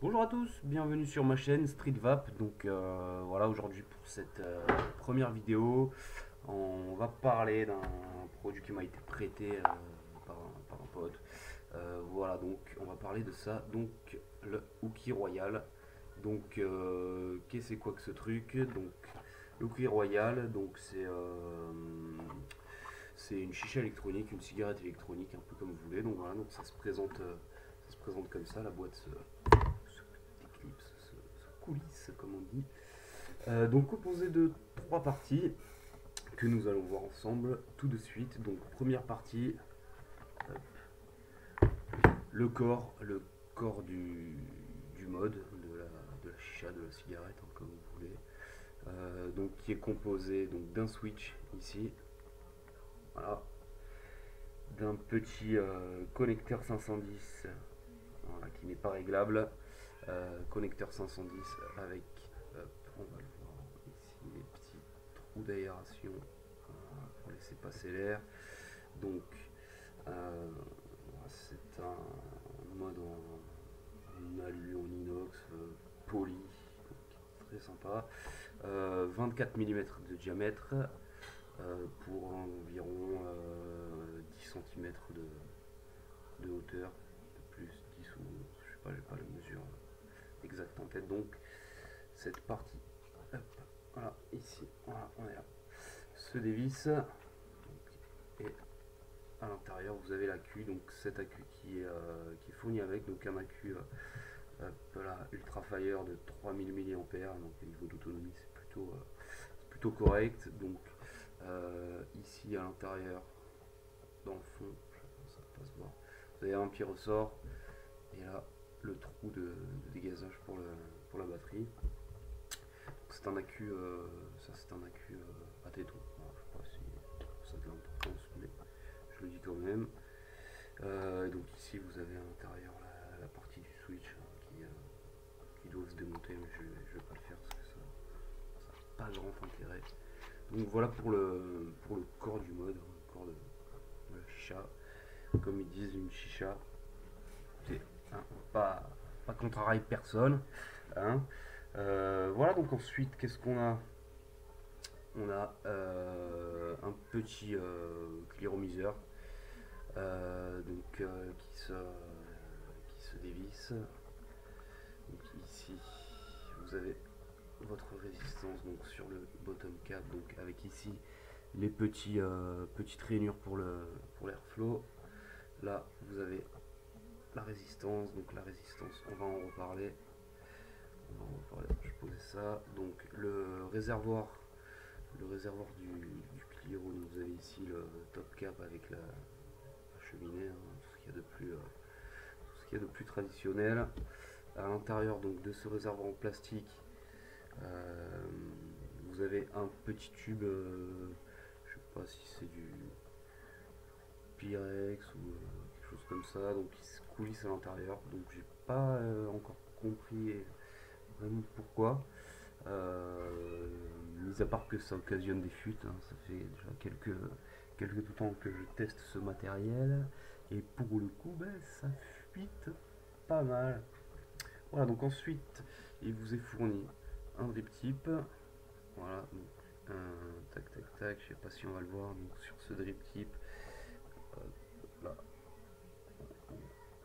Bonjour à tous, bienvenue sur ma chaîne Street Vap. Donc voilà, aujourd'hui pour cette première vidéo, on va parler d'un produit qui m'a été prêté par un pote. Voilà, donc on va parler de ça. Donc le Hooky Royal. Donc qu'est-ce que c'est quoi que ce truc? Donc le Hooky Royal, donc c'est une chicha électronique, une cigarette électronique, un peu comme vous voulez. Donc voilà, donc ça se présente comme ça, la boîte se déclipse, se coulisse, comme on dit. Donc composé de trois parties que nous allons voir ensemble tout de suite. Donc première partie, le corps du mode, de la chicha, de la cigarette, hein, comme vous voulez. Donc qui est composé donc d'un switch ici, voilà, d'un petit connecteur 510, voilà, qui n'est pas réglable, connecteur 510 avec, on va le voir ici, les petits trous d'aération, voilà, pour laisser passer l'air. Donc c'est un mode en alu, en inox, poli, donc très sympa. 24 mm de diamètre, pour environ 10 cm de hauteur, de plus 10 ou je sais pas, j'ai pas la mesure exacte en tête. Donc cette partie, hop, voilà, ici, voilà, on est là, se dévisse. Donc, et à l'intérieur vous avez l'accu, donc cet accu qui est fourni avec, donc un accu là, Ultra Fire de 3000 mAh, donc au niveau d'autonomie c'est plutôt correct. Donc ici à l'intérieur, dans le fond, ça passe voir, vous avez un petit ressort, et là le trou de dégazage pour la batterie. C'est un accu, ça c'est un accu à téton. Alors, je sais pas si ça a de l'importance, mais je le dis quand même. Donc ici vous avez à l'intérieur la partie du switch, qui doit se démonter, mais je vais pas le faire parce que ça n'a pas grand intérêt. Donc voilà pour le corps du mode, le corps de la chicha. Comme ils disent, une chicha, c'est hein, pas contrarier personne. Hein. Voilà, donc ensuite, qu'est-ce qu'on a? On a un petit cléromiseur, donc qui se dévisse. Donc ici, vous avez votre résistance donc sur le bottom cap, donc avec ici les petites rainures pour l'airflow. Là, vous avez la résistance, donc la résistance, on va en reparler. Je posais ça. Donc le réservoir du Clio, vous avez ici le top cap avec la cheminée, hein, tout ce qu'il y a de plus, tout ce qu'il y a de plus traditionnel. À l'intérieur donc de ce réservoir en plastique, euh, vous avez un petit tube, je sais pas si c'est du Pyrex ou quelque chose comme ça, donc qui se coulisse à l'intérieur. Donc j'ai pas encore compris vraiment pourquoi. Mis à part que ça occasionne des fuites, hein, ça fait déjà quelques temps que je teste ce matériel, et pour le coup, ben, ça fuite pas mal. Voilà, donc ensuite, il vous est fourni un drip tip. Voilà, donc un tac tac tac, je sais pas si on va le voir, donc sur ce drip tip, là,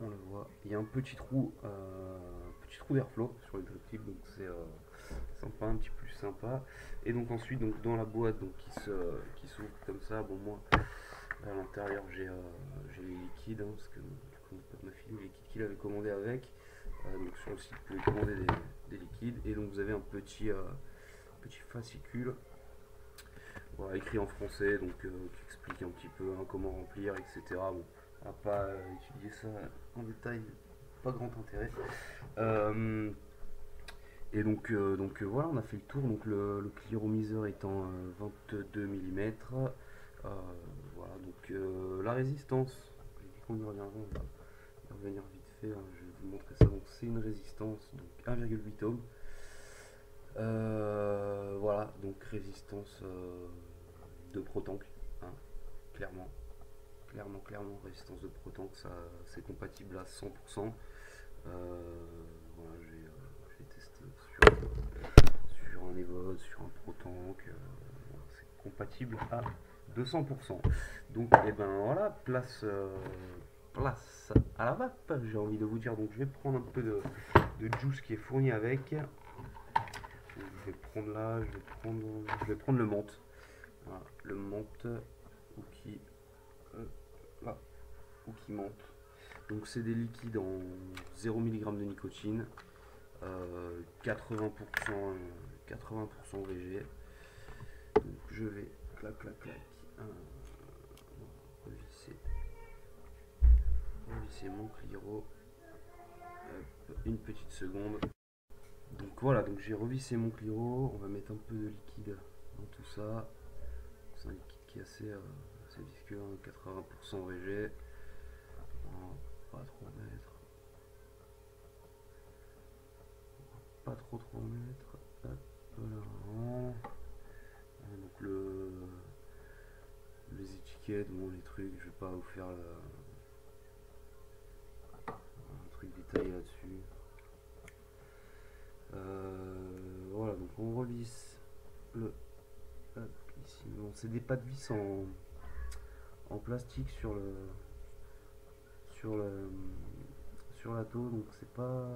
on le voit, il y a un petit trou d'airflow sur le drip tip, donc c'est sympa, un petit plus sympa. Et donc ensuite, donc dans la boîte, donc qui s'ouvre comme ça, bon moi à l'intérieur j'ai les liquides, hein, parce que du coup mon pote m'a filé les liquides qu'il avait commandé avec. Donc sur le site vous pouvez commander des liquides, et donc vous avez un petit fascicule, voilà, écrit en français, donc qui explique un petit peu, hein, comment remplir, etc. Bon, on va pas étudier ça en détail, pas grand intérêt. Euh, et donc voilà, on a fait le tour. Donc le cléromiseur étant 22 mm. Voilà, donc la résistance, j'ai dit qu'on y reviendrait, on va y revenir vite fait, hein, je vais vous montrer ça. Donc c'est une résistance, donc 1,8 ohm. Voilà, donc résistance de Protank, hein, clairement. Résistance de Protank, ça c'est compatible à 100%. Voilà, compatible à 200%. Donc et ben voilà, place à la vape, j'ai envie de vous dire. Donc je vais prendre un peu de juice qui est fourni avec. Donc, je vais prendre là, je vais prendre le menthe. Voilà, le menthe ou qui là ou qui menthe. Donc c'est des liquides en 0 mg de nicotine, 80% VG. Donc je vais clac clac clac revisser mon Cliro. Hop, une petite seconde. Donc voilà, donc j'ai revissé mon Cliro. On va mettre un peu de liquide dans tout ça. C'est un liquide qui est assez visqueux, hein, 80% VG. Pas trop mettre. Pas trop mettre. Hop, voilà. Donc les étiquettes, bon, les trucs, je vais pas vous faire un truc détaillé là-dessus. Voilà, donc on revisse le ici. Bon, c'est des pas de vis en plastique sur la taux, donc c'est pas,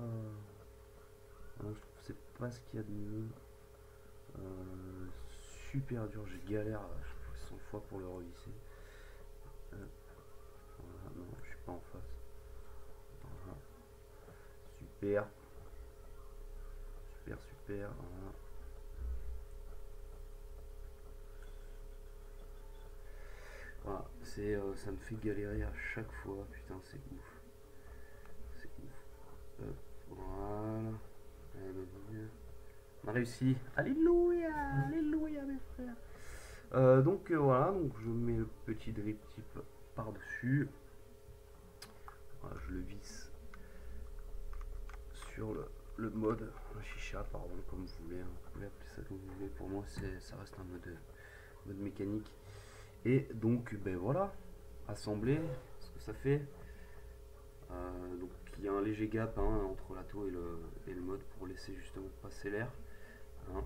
je trouve que c'est pas ce qu'il y a de mieux. Super dur, j'ai galère 100 fois pour le revisser. Voilà, non, je suis pas en face. Voilà. Super. Voilà. Voilà, ça me fait galérer à chaque fois, putain, c'est ouf. C'est ouf. Voilà. On a réussi. Alléluia, alléluia mes frères. Donc voilà, donc je mets le petit drip tip par-dessus. Voilà, je le visse sur le mode chicha, pardon, comme vous voulez, hein. Vous pouvez appeler ça comme vous voulez. Pour moi, ça reste un mode mécanique. Et donc, ben voilà, assembler ce que ça fait. Donc il y a un léger gap, hein, entre la taux et le mode pour laisser justement passer l'air. Hein.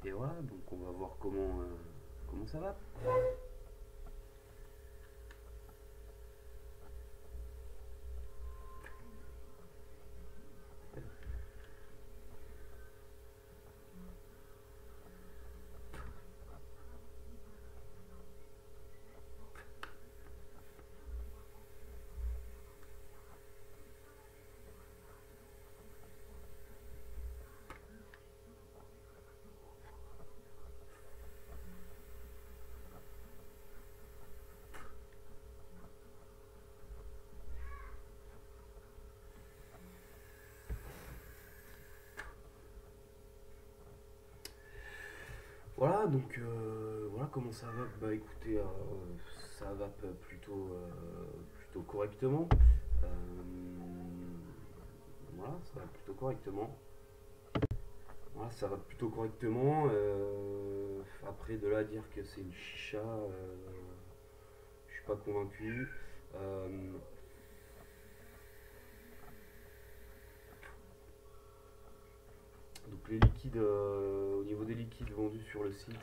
Et voilà, donc on va voir comment ça va. Voilà, donc voilà comment ça va. Bah écoutez, ça va plutôt correctement. Euh, voilà, ça va plutôt correctement. Voilà, ça va plutôt correctement. Après, de là à dire que c'est une chicha, je suis pas convaincu. Donc les liquides, au niveau des liquides vendus sur le site,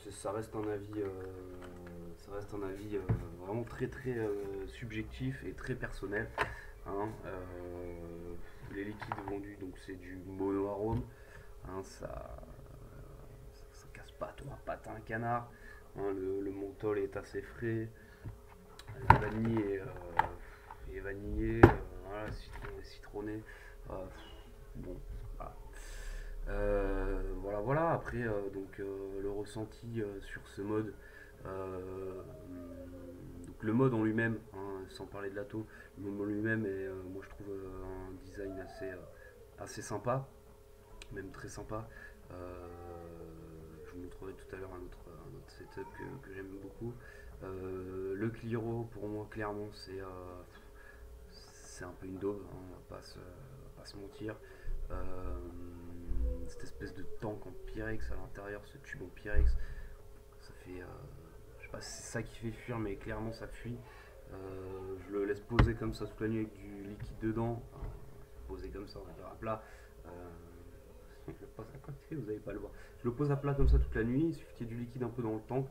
ça reste un avis, vraiment très subjectif et très personnel. Hein. Les liquides vendus, donc c'est du mono-arôme. Hein, ça casse pas trois pattes à un canard. Hein, le menthol est assez frais. La vanille est vanillée, voilà, citronné. Bon, voilà. Voilà. Après, donc le ressenti sur ce mode. Donc le mode en lui-même, hein, sans parler de la taux, le mode en lui-même est, moi je trouve un design assez sympa, même très sympa. Je vous montrerai tout à l'heure un autre setup que j'aime beaucoup. Le Cliro, pour moi, clairement, c'est un peu une daube, hein, on va pas se mentir. Cette espèce de tank en Pyrex à l'intérieur, ce tube en Pyrex, ça fait, je sais pas si c'est ça qui fait fuir, mais clairement ça fuit. Je le laisse poser comme ça toute la nuit avec du liquide dedans. poser comme ça, on va dire à plat. Je le pose à côté, vous n'allez pas le voir. Je le pose à plat comme ça toute la nuit, il suffit qu'il y ait du liquide un peu dans le tank,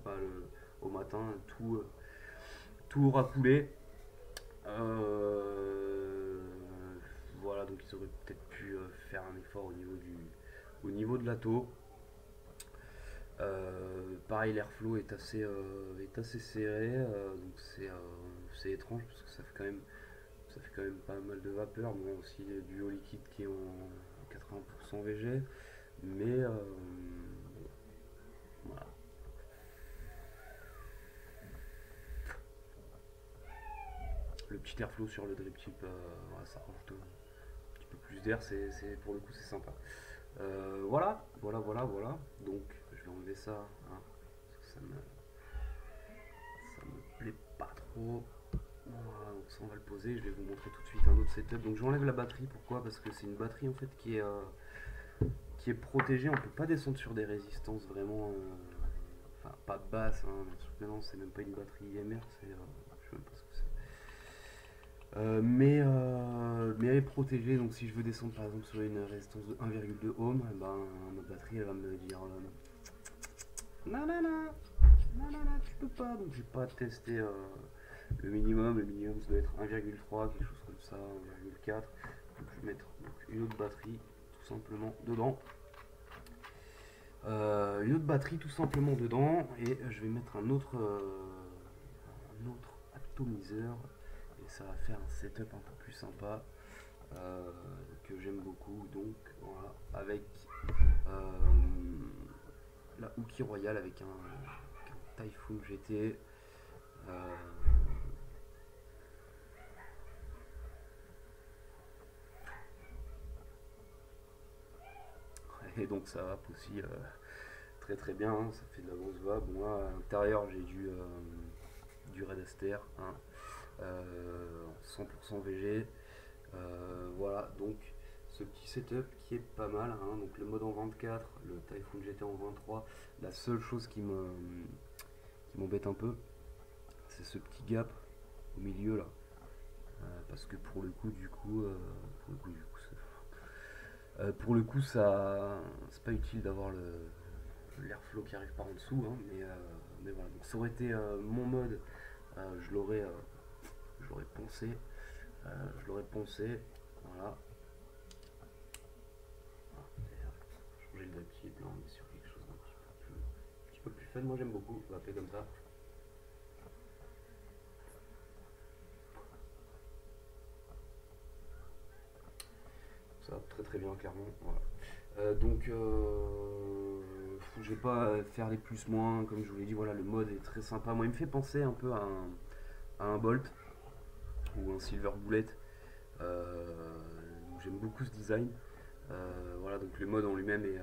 au matin, tout aura coulé. Voilà, donc ils auraient peut-être pu faire un effort au niveau de la taux. Pareil, l'airflow est assez serré, donc c'est étrange parce que ça fait quand même pas mal de vapeur. Bon, aussi du haut liquide qui est en 80% VG, mais voilà. Le petit airflow sur le drip tip, voilà, ça rajoute un petit peu plus d'air, pour le coup c'est sympa. Voilà. Donc je vais enlever ça, hein, parce que ça me plaît pas trop. Voilà, donc ça on va le poser. Je vais vous montrer tout de suite un autre setup. Donc j'enlève la batterie. Pourquoi? Parce que c'est une batterie en fait qui est protégée. On peut pas descendre sur des résistances vraiment, enfin pas basses. Hein, maintenant c'est même pas une batterie IMR. Je sais même pas ce que c'est. Mais elle est protégée, donc si je veux descendre par exemple sur une résistance de 1,2 ohm, ben, ma batterie elle va me dire non, tu peux pas, donc j'ai pas testé le minimum ça doit être 1,3, quelque chose comme ça, 1,4, donc je vais mettre une autre batterie tout simplement dedans. Et je vais mettre un autre atomiseur. Et ça va faire un setup un peu plus sympa que j'aime beaucoup. Donc voilà, avec la Hooky Royale avec un Typhoon GT. Et donc ça vape aussi très bien, hein, ça fait de la grosse vape. Bon là à l'intérieur j'ai du Red Aster, hein, 100% VG. Voilà, donc ce petit setup qui est pas mal, hein, donc le mode en 24, le Typhoon GT en 23. La seule chose qui m'embête un peu, c'est ce petit gap au milieu là, parce que pour le coup ça c'est pas utile d'avoir l'airflow qui arrive par en dessous, hein, mais voilà, donc ça aurait été mon mode, je l'aurais poncé, voilà. Changer le drip là on est sur quelque chose d'un petit peu plus fun. Moi j'aime beaucoup vaper comme ça. Ça va très bien clairement, voilà. Donc je vais pas faire les plus moins, comme je vous l'ai dit, voilà, le mode est très sympa. Moi il me fait penser un peu à un Bolt ou un Silver Bullet. J'aime beaucoup ce design. Voilà, donc le mode en lui-même est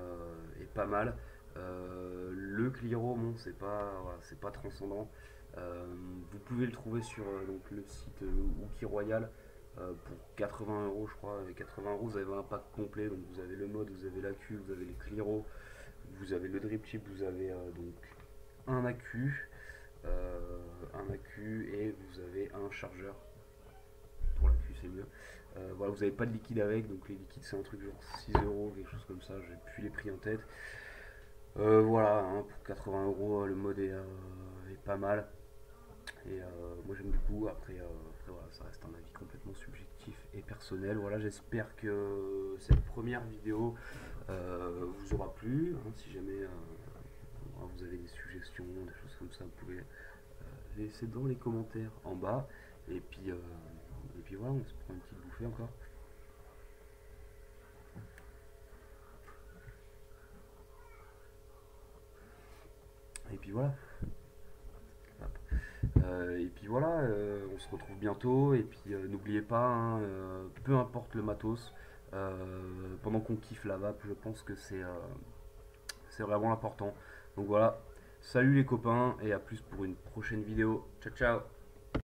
pas mal. Le Cliro, bon, c'est pas transcendant. Vous pouvez le trouver sur donc, le site Hooky Royal pour 80 euros, je crois. Avec 80 euros, vous avez un pack complet. Donc vous avez le mode, vous avez l'accu, vous avez les Cliro, vous avez le drip chip, vous avez donc un accu, et vous avez un chargeur. Pour l'accu, c'est mieux. Voilà, vous n'avez pas de liquide avec, donc les liquides c'est un truc genre 6 euros, quelque chose comme ça, j'ai plus les prix en tête. Voilà, hein, pour 80 euros, le mode est pas mal. Et moi j'aime beaucoup. Après voilà, ça reste un avis complètement subjectif et personnel. Voilà, j'espère que cette première vidéo vous aura plu. Hein, si jamais vous avez des suggestions, des choses comme ça, vous pouvez les laisser dans les commentaires en bas. Et puis voilà, on se prend une petite bouffée encore. Et puis voilà. On se retrouve bientôt. Et puis n'oubliez pas, hein, peu importe le matos, pendant qu'on kiffe la vape, je pense que c'est vraiment important. Donc voilà, salut les copains et à plus pour une prochaine vidéo. Ciao ciao.